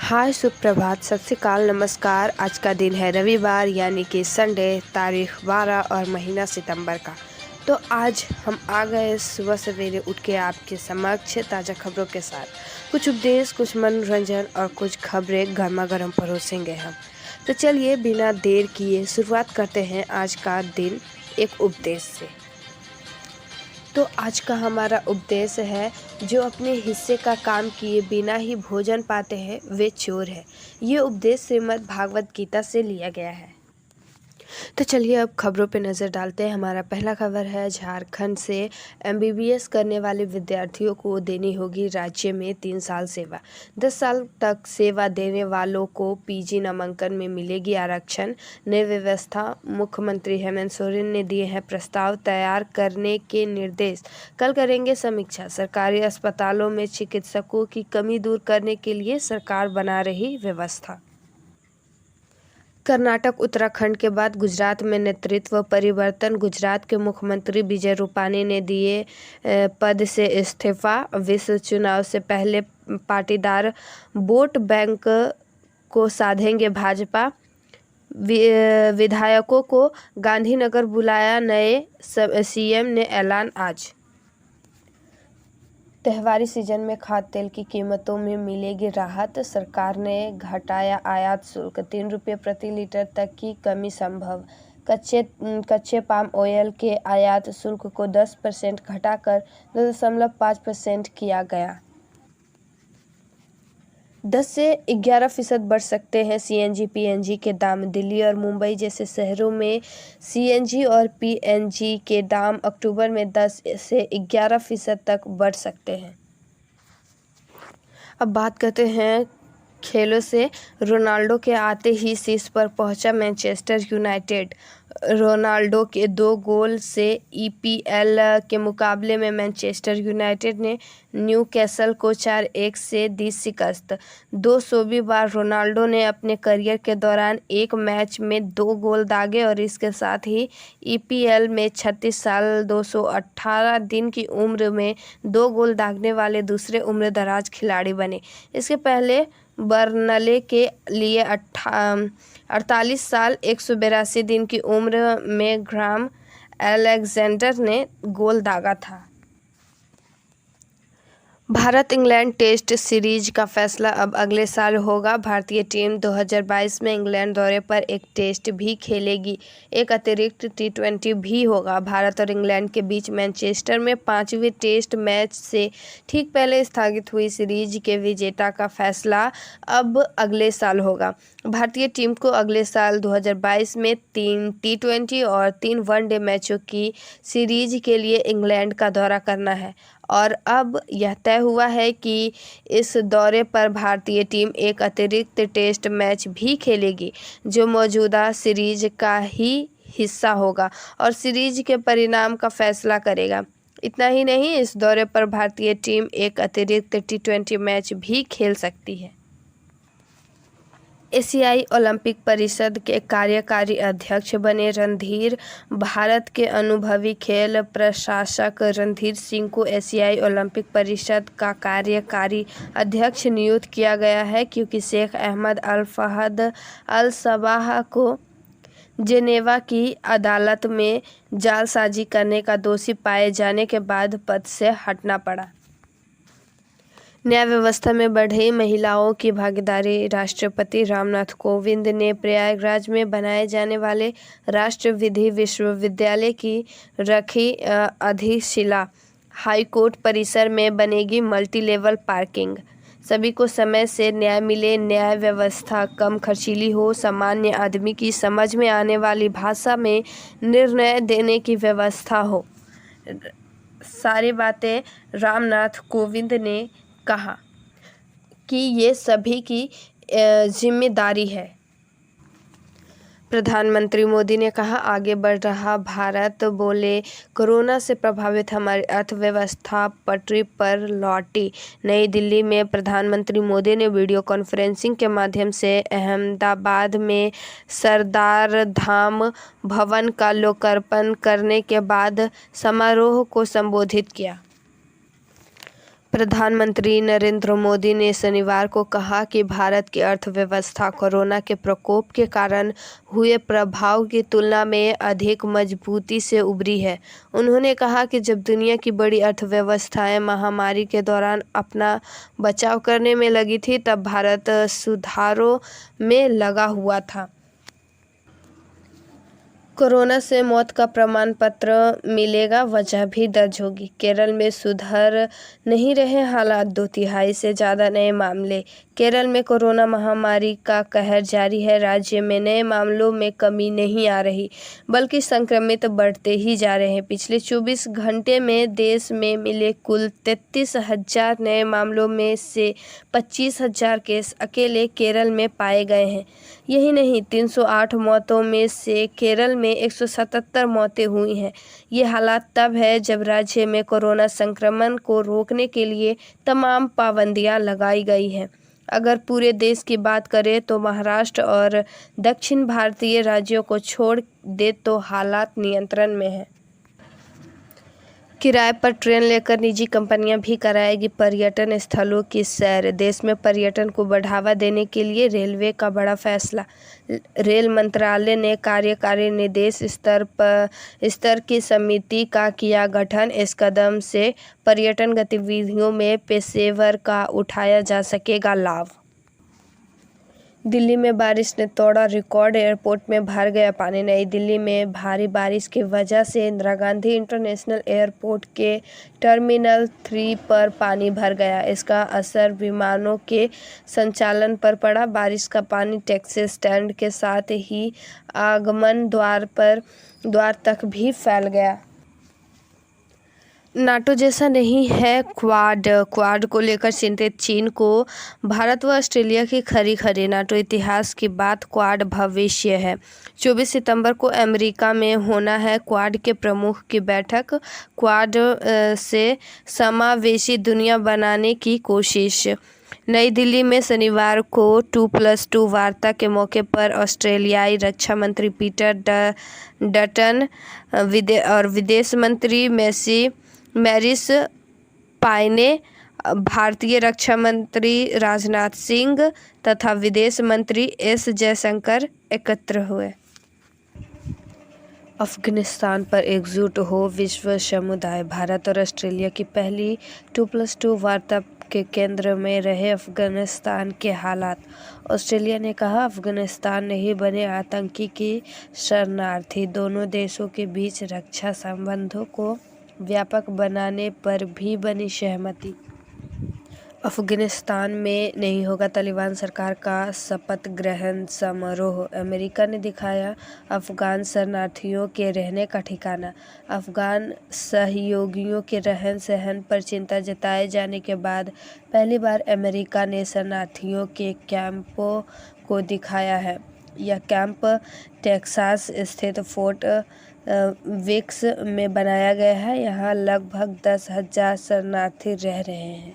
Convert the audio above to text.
हाय सुप्रभात, सत श्री अकाल, नमस्कार। आज का दिन है रविवार यानी कि संडे, तारीख 12 और महीना सितंबर का। तो आज हम आ गए सुबह सवेरे उठ के आपके समक्ष ताज़ा खबरों के साथ। कुछ उपदेश, कुछ मनोरंजन और कुछ खबरें गर्मा गर्म परोसेंगे हम। तो चलिए बिना देर किए शुरुआत करते हैं आज का दिन एक उपदेश से। तो आज का हमारा उपदेश है, जो अपने हिस्से का काम किए बिना ही भोजन पाते हैं वे चोर है। ये उपदेश श्रीमद् भागवत गीता से लिया गया है। तो चलिए अब खबरों पे नज़र डालते हैं। हमारा पहला खबर है, झारखंड से एमबीबीएस करने वाले विद्यार्थियों को देनी होगी राज्य में 3 साल सेवा। 10 साल तक सेवा देने वालों को पीजी नामांकन में मिलेगी आरक्षण। नई व्यवस्था, मुख्यमंत्री हेमंत सोरेन ने दिए हैं प्रस्ताव तैयार करने के निर्देश। कल करेंगे समीक्षा। सरकारी अस्पतालों में चिकित्सकों की कमी दूर करने के लिए सरकार बना रही व्यवस्था। कर्नाटक, उत्तराखंड के बाद गुजरात में नेतृत्व परिवर्तन। गुजरात के मुख्यमंत्री विजय रूपानी ने दिए पद से इस्तीफा। विश्व चुनाव से पहले पाटीदार वोट बैंक को साधेंगे भाजपा। विधायकों को गांधीनगर बुलाया, नए सीएम ने ऐलान आज। त्योहारी सीजन में खाद्य तेल की कीमतों में मिलेगी राहत। सरकार ने घटाया आयात शुल्क, 3 रुपये प्रति लीटर तक की कमी संभव। कच्चे पाम ऑयल के आयात शुल्क को 10% घटाकर 2.5% किया गया। 10 से 11% बढ़ सकते हैं सीएनजी पीएनजी के दाम। दिल्ली और मुंबई जैसे शहरों में सीएनजी और पीएनजी के दाम अक्टूबर में 10 से 11% तक बढ़ सकते हैं। अब बात करते हैं खेलों से। रोनाल्डो के आते ही शीर्ष पर पहुंचा मैनचेस्टर यूनाइटेड। रोनाल्डो के 2 गोल से ईपीएल के मुकाबले में मैनचेस्टर यूनाइटेड ने न्यूकैसल को 4-1 से दी शिकस्त। 200वीं बार रोनाल्डो ने अपने करियर के दौरान एक मैच में 2 गोल दागे और इसके साथ ही ईपीएल में 36 साल 218 दिन की उम्र में 2 गोल दागने वाले दूसरे उम्रदराज खिलाड़ी बने। इसके पहले बर्नले के लिए 48 साल 182 दिन की उम्र में ग्राहम अलेक्जेंडर ने गोल दागा था। भारत इंग्लैंड टेस्ट सीरीज का फैसला अब अगले साल होगा। भारतीय टीम 2022 में इंग्लैंड दौरे पर एक टेस्ट भी खेलेगी। एक अतिरिक्त T20 भी होगा। भारत और इंग्लैंड के बीच मैनचेस्टर में 5वें टेस्ट मैच से ठीक पहले स्थगित हुई सीरीज के विजेता का फैसला अब अगले साल होगा। भारतीय टीम को अगले साल 2022 में 3 T20 और 3 वनडे मैचों की सीरीज के लिए इंग्लैंड का दौरा करना है और अब यह तय हुआ है कि इस दौरे पर भारतीय टीम एक अतिरिक्त टेस्ट मैच भी खेलेगी, जो मौजूदा सीरीज का ही हिस्सा होगा और सीरीज के परिणाम का फैसला करेगा। इतना ही नहीं, इस दौरे पर भारतीय टीम एक अतिरिक्त T20 मैच भी खेल सकती है। एशियाई ओलंपिक परिषद के कार्यकारी अध्यक्ष बने रणधीर। भारत के अनुभवी खेल प्रशासक रणधीर सिंह को एशियाई ओलंपिक परिषद का कार्यकारी अध्यक्ष नियुक्त किया गया है, क्योंकि शेख अहमद अल फहद अल सबाह को जेनेवा की अदालत में जालसाजी करने का दोषी पाए जाने के बाद पद से हटना पड़ा। न्याय व्यवस्था में बढ़ी महिलाओं की भागीदारी। राष्ट्रपति रामनाथ कोविंद ने प्रयागराज में बनाए जाने वाले राष्ट्रीय विधि विश्वविद्यालय की रखी आधारशिला। हाईकोर्ट परिसर में बनेगी मल्टी लेवल पार्किंग। सभी को समय से न्याय मिले, न्याय व्यवस्था कम खर्चीली हो, सामान्य आदमी की समझ में आने वाली भाषा में निर्णय देने की व्यवस्था हो। सारी बातें रामनाथ कोविंद ने कहा कि ये सभी की जिम्मेदारी है। प्रधानमंत्री मोदी ने कहा, आगे बढ़ रहा भारत। बोले, कोरोना से प्रभावित हमारी अर्थव्यवस्था पटरी पर लौटी। नई दिल्ली में प्रधानमंत्री मोदी ने वीडियो कॉन्फ्रेंसिंग के माध्यम से अहमदाबाद में सरदार धाम भवन का लोकार्पण करने के बाद समारोह को संबोधित किया। प्रधानमंत्री नरेंद्र मोदी ने शनिवार को कहा कि भारत की अर्थव्यवस्था कोरोना के प्रकोप के कारण हुए प्रभाव की तुलना में अधिक मजबूती से उभरी है। उन्होंने कहा कि जब दुनिया की बड़ी अर्थव्यवस्थाएं महामारी के दौरान अपना बचाव करने में लगी थी, तब भारत सुधारों में लगा हुआ था। कोरोना से मौत का प्रमाण पत्र मिलेगा, वजह भी दर्ज होगी। केरल में सुधर नहीं रहे हालात, 2/3 से ज़्यादा नए मामले। केरल में कोरोना महामारी का कहर जारी है। राज्य में नए मामलों में कमी नहीं आ रही, बल्कि संक्रमित बढ़ते ही जा रहे हैं। पिछले 24 घंटे में देश में मिले कुल 33,000 नए मामलों में से 25,000 केस अकेले केरल में पाए गए हैं। यही नहीं, 308 मौतों में से केरल में 177 मौतें हुई हैं। ये हालात तब है जब राज्य में कोरोना संक्रमण को रोकने के लिए तमाम पाबंदियां लगाई गई हैं। अगर पूरे देश की बात करें तो महाराष्ट्र और दक्षिण भारतीय राज्यों को छोड़ दे तो हालात नियंत्रण में हैं। किराए पर ट्रेन लेकर निजी कंपनियां भी कराएगी पर्यटन स्थलों की सैर। देश में पर्यटन को बढ़ावा देने के लिए रेलवे का बड़ा फैसला। रेल मंत्रालय ने कार्यकारी निर्देश स्तर की समिति का किया गठन। इस कदम से पर्यटन गतिविधियों में पेशेवर का उठाया जा सकेगा लाभ। दिल्ली में बारिश ने तोड़ा रिकॉर्ड, एयरपोर्ट में भर गया पानी। नई दिल्ली में भारी बारिश की वजह से इंदिरा गांधी इंटरनेशनल एयरपोर्ट के टर्मिनल 3 पर पानी भर गया। इसका असर विमानों के संचालन पर पड़ा। बारिश का पानी टैक्सी स्टैंड के साथ ही आगमन द्वार तक भी फैल गया। नाटो जैसा नहीं है क्वाड को लेकर चिंतित चीन को भारत व ऑस्ट्रेलिया की खरी खरी। नाटो इतिहास की बात, क्वाड भविष्य है। 24 सितंबर को अमेरिका में होना है क्वाड के प्रमुख की बैठक। क्वाड से समावेशी दुनिया बनाने की कोशिश। नई दिल्ली में शनिवार को 2+2 वार्ता के मौके पर ऑस्ट्रेलियाई रक्षा मंत्री पीटर डटन और विदेश मंत्री मैरिस पायने, भारतीय रक्षा मंत्री राजनाथ सिंह तथा विदेश मंत्री एस जयशंकर एकत्र हुए। अफगानिस्तान पर एकजुट हो विश्व समुदाय। भारत और ऑस्ट्रेलिया की पहली 2+2 वार्ता के केंद्र में रहे अफगानिस्तान के हालात। ऑस्ट्रेलिया ने कहा, अफगानिस्तान नहीं बने आतंकी की शरणार्थी। दोनों देशों के बीच रक्षा संबंधों को व्यापक बनाने पर भी बनी सहमति। अफगानिस्तान में नहीं होगा तालिबान सरकार का शपथ ग्रहण समारोह। अमेरिका ने दिखाया अफगान शरणार्थियों के रहने का ठिकाना। अफगान सहयोगियों के रहन सहन पर चिंता जताए जाने के बाद पहली बार अमेरिका ने शरणार्थियों के कैंपों को दिखाया है। यह कैंप टेक्सास स्थित फोर्ट विक्स में बनाया गया है। यहाँ लगभग 10,000 शरणार्थी रह रहे हैं।